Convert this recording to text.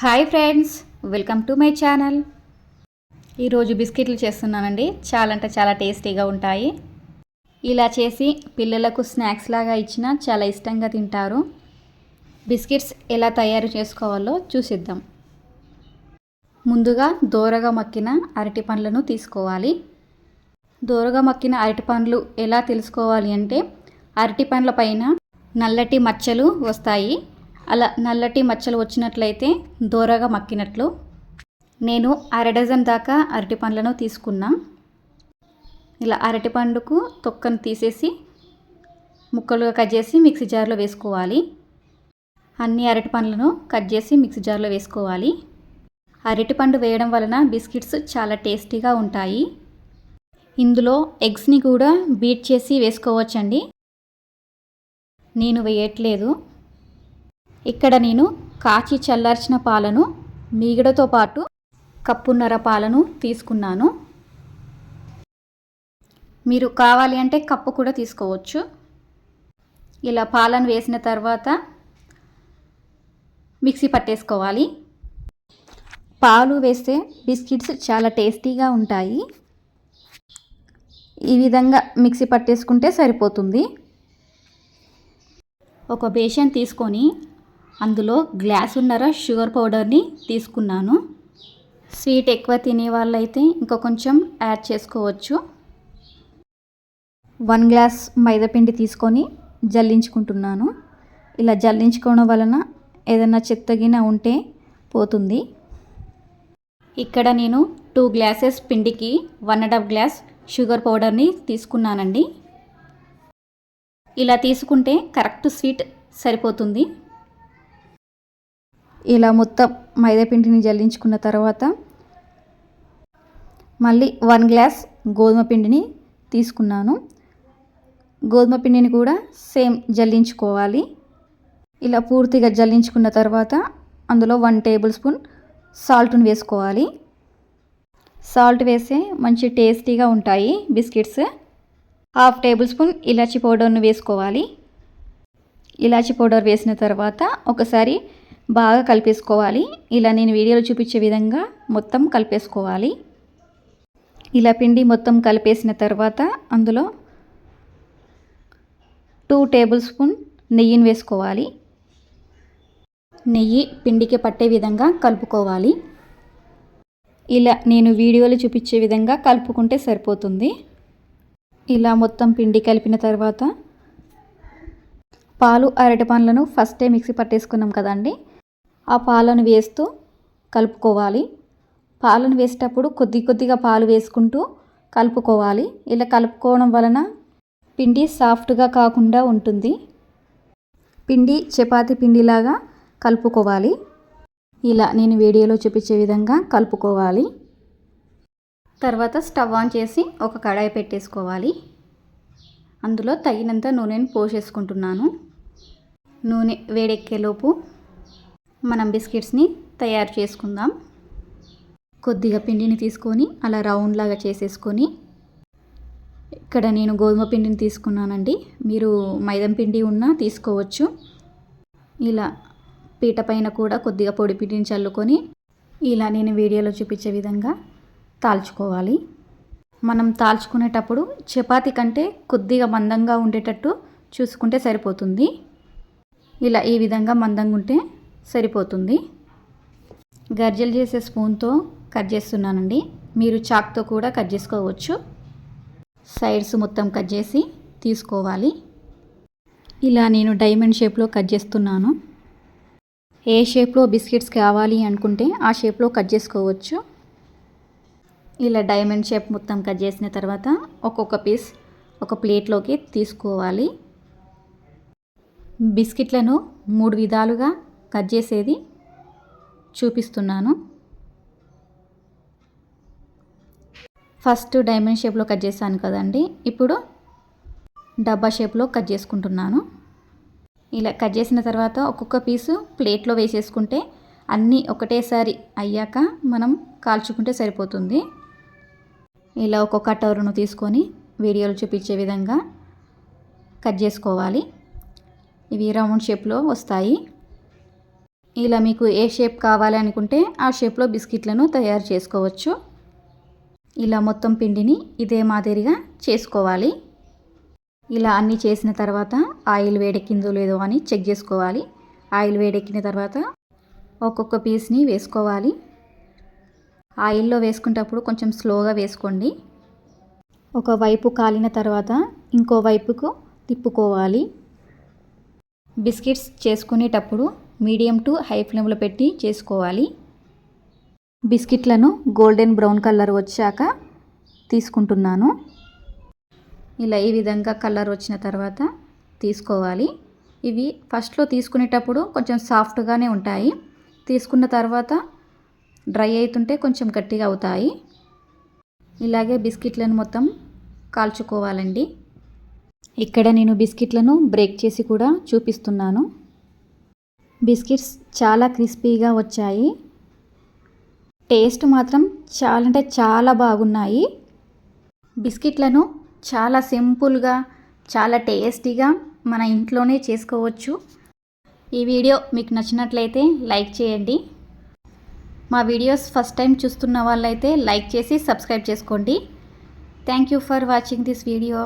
Hi friends, welcome to my channel. ఈరోజు బిస్కెట్లు చేస్తున్నానండి. చాలా అంటే చాలా టేస్టీగా ఉంటాయి. ఇలా చేసి పిల్లలకు స్నాక్స్ లాగా ఇచ్చినా చాలా ఇష్టంగా తింటారు. బిస్కెట్స్ ఎలా తయారు చేసుకోవాలో చూసిద్దాం. ముందుగా దోరగా మక్కిన అరటి పండ్లను తీసుకోవాలి. దోరగా మక్కిన అరటి పండ్లు ఎలా తెలుసుకోవాలి అంటే అరటి పండ్ల పైన నల్లటి మచ్చలు వస్తాయి. అలా నల్లటి మచ్చలు వచ్చినట్లయితే దోరగా మక్కినట్లు. నేను అర డజన్ దాకా అరటి పండ్లను తీసుకున్నా. ఇలా అరటి పండుకు తొక్కను తీసేసి ముక్కలుగా కట్ చేసి మిక్సీ జార్లో వేసుకోవాలి. అన్ని అరటి పండ్లను కట్ చేసి మిక్సీ జార్లో వేసుకోవాలి. అరటి పండు వేయడం వలన బిస్కెట్స్ చాలా టేస్టీగా ఉంటాయి. ఇందులో ఎగ్స్ని కూడా బీట్ చేసి వేసుకోవచ్చండి. నేను వేయట్లేదు. ఇక్కడ నేను కాచి చల్లార్చిన పాలను మీగడతో పాటు కప్పున్నర పాలను తీసుకున్నాను. మీరు కావాలి అంటే కప్పు కూడా తీసుకోవచ్చు. ఇలా పాలను వేసిన తర్వాత మిక్సీ పట్టేసుకోవాలి. పాలు వేస్తే బిస్కెట్స్ చాలా టేస్టీగా ఉంటాయి. ఈ విధంగా మిక్సీ పట్టేసుకుంటే సరిపోతుంది. ఒక బేషన్ తీసుకొని అందులో గ్లాసున్నర షుగర్ పౌడర్ని తీసుకున్నాను. స్వీట్ ఎక్కువ తినే వాళ్ళైతే ఇంకా కొంచెం యాడ్ చేసుకోవచ్చు. 1 గ్లాస్ మైదాపిండి తీసుకొని జల్లించుకుంటున్నాను. ఇలా జల్లించుకోవడం వలన ఏదైనా చెత్తగిన ఉంటే పోతుంది. ఇక్కడ నేను 2 గ్లాసెస్ పిండికి 1.5 గ్లాస్ షుగర్ పౌడర్ని తీసుకున్నానండి. ఇలా తీసుకుంటే కరెక్ట్ స్వీట్ సరిపోతుంది. ఇలా మొత్తం మైదాపిండిని జల్లించుకున్న తర్వాత మళ్ళీ 1 గ్లాస్ గోధుమ పిండిని తీసుకున్నాను. గోధుమ పిండిని కూడా సేమ్ జల్లించుకోవాలి. ఇలా పూర్తిగా జల్లించుకున్న తర్వాత అందులో 1 టేబుల్ స్పూన్ సాల్ట్ని వేసుకోవాలి. సాల్ట్ వేస్తే మంచి టేస్టీగా ఉంటాయి బిస్కెట్స్. 1/2 టేబుల్ స్పూన్ ఇలాచీ పౌడర్ను వేసుకోవాలి. ఇలాచీ పౌడర్ వేసిన తర్వాత ఒకసారి బాగా కలిపేసుకోవాలి. ఇలా నేను వీడియోలో చూపించే విధంగా మొత్తం కలిపేసుకోవాలి. ఇలా పిండి మొత్తం కలిపేసిన తర్వాత అందులో 2 టేబుల్ స్పూన్ నెయ్యిని వేసుకోవాలి. నెయ్యి పిండికి పట్టే విధంగా కలుపుకోవాలి. ఇలా నేను వీడియోలో చూపించే విధంగా కలుపుకుంటే సరిపోతుంది. ఇలా మొత్తం పిండి కలిపిన తర్వాత పాలు అరటి పండ్లను ఫస్టే మిక్సీ పట్టేసుకున్నాం కదండి, ఆ పాలను వేస్తూ కలుపుకోవాలి. పాలను వేసేటప్పుడు కొద్దిగా పాలు వేసుకుంటూ కలుపుకోవాలి. ఇలా కలుపుకోవడం వలన పిండి సాఫ్ట్గా కాకుండా ఉంటుంది. పిండి చపాతీ పిండిలాగా కలుపుకోవాలి. ఇలా నేను వీడియోలో చూపించే విధంగా కలుపుకోవాలి. తర్వాత స్టవ్ ఆన్ చేసి ఒక కడాయి పెట్టేసుకోవాలి. అందులో తగినంత నూనెని పోసేసుకుంటున్నాను. నూనె వేడెక్కేలోపు మనం బిస్కెట్స్ని తయారు చేసుకుందాం. కొద్దిగా పిండిని తీసుకొని అలా రౌండ్ లాగా చేసేసుకొని, ఇక్కడ నేను గోధుమ పిండిని తీసుకున్నానండి. మీరు మైదా పిండి ఉన్నా తీసుకోవచ్చు. ఇలా పీట పైన కూడా కొద్దిగా పొడి పిండిని చల్లుకొని ఇలా నేను వీడియోలో చూపించే విధంగా తాల్చుకోవాలి. మనం తాల్చుకునేటప్పుడు చపాతీ కంటే కొద్దిగా మందంగా ఉండేటట్టు చూసుకుంటే సరిపోతుంది. ఇలా ఈ విధంగా మందంగా ఉంటే సరిపోతుంది. గర్జలు చేసే స్పూన్తో కట్ చేస్తున్నానండి. మీరు చాక్తో కూడా కట్ చేసుకోవచ్చు. సైడ్స్ మొత్తం కట్ చేసి తీసుకోవాలి. ఇలా నేను డైమండ్ షేప్లో కట్ చేస్తున్నాను. ఏ షేప్లో బిస్కెట్స్ కావాలి అనుకుంటే ఆ షేప్లో కట్ చేసుకోవచ్చు. ఇలా డైమండ్ షేప్ మొత్తం కట్ చేసిన తర్వాత ఒక్కొక్క పీస్ ఒక ప్లేట్లోకి తీసుకోవాలి. బిస్కెట్లను 3 విధాలుగా కట్ చేసేది చూపిస్తున్నాను. ఫస్ట్ డైమండ్ షేప్లో కట్ చేశాను కదండి, ఇప్పుడు డబ్బా షేప్లో కట్ చేసుకుంటున్నాను. ఇలా కట్ చేసిన తర్వాత ఒక్కొక్క పీసు ప్లేట్లో వేసేసుకుంటే అన్నీ ఒకటేసారి అయ్యాక మనం కాల్చుకుంటే సరిపోతుంది. ఇలా ఒక్కొక్క కటోరును తీసుకొని వీడియోలో చూపించే విధంగా కట్ చేసుకోవాలి. ఇవి రౌండ్ షేప్లో వస్తాయి. ఇలా మీకు ఏ షేప్ కావాలి అనుకుంటే ఆ షేప్లో బిస్కెట్లను తయారు చేసుకోవచ్చు. ఇలా మొత్తం పిండిని ఇదే మాదిరిగా చేసుకోవాలి. ఇలా అన్నీ చేసిన తర్వాత ఆయిల్ వేడెక్కిందో లేదో అని చెక్ చేసుకోవాలి. ఆయిల్ వేడెక్కిన తర్వాత ఒక్కొక్క పీస్ని వేసుకోవాలి. ఆయిల్లో వేసుకునేటప్పుడు కొంచెం స్లోగా వేసుకోండి. ఒక వైపు కాలిన తర్వాత ఇంకో వైపుకు తిప్పుకోవాలి. బిస్కెట్స్ చేసుకునేటప్పుడు మీడియం టు హై ఫ్లేమ్లో పెట్టి చేసుకోవాలి. బిస్కెట్లను గోల్డెన్ బ్రౌన్ కలర్ వచ్చాక తీసుకుంటున్నాను. ఇలా ఈ విధంగా కలర్ వచ్చిన తర్వాత తీసుకోవాలి. ఇవి ఫస్ట్లో తీసుకునేటప్పుడు కొంచెం సాఫ్ట్గానే ఉంటాయి. తీసుకున్న తర్వాత డ్రై అవుతుంటే కొంచెం గట్టిగా అవుతాయి. ఇలాగే బిస్కెట్లను మొత్తం కాల్చుకోవాలండి. ఇక్కడ నేను బిస్కెట్లను బ్రేక్ చేసి కూడా చూపిస్తున్నాను. బిస్కెట్స్ చాలా క్రిస్పీగా వచ్చాయి. టేస్ట్ మాత్రం చాలా బాగున్నాయి. బిస్కెట్లను చాలా సింపుల్గా చాలా టేస్టీగా మన ఇంట్లోనే చేసుకోవచ్చు. ఈ వీడియో మీకు నచ్చినట్లయితే లైక్ చేయండి. మా వీడియోస్ ఫస్ట్ టైం చూస్తున్న వాళ్ళైతే లైక్ చేసి సబ్స్క్రైబ్ చేసుకోండి. Thank you for watching this video.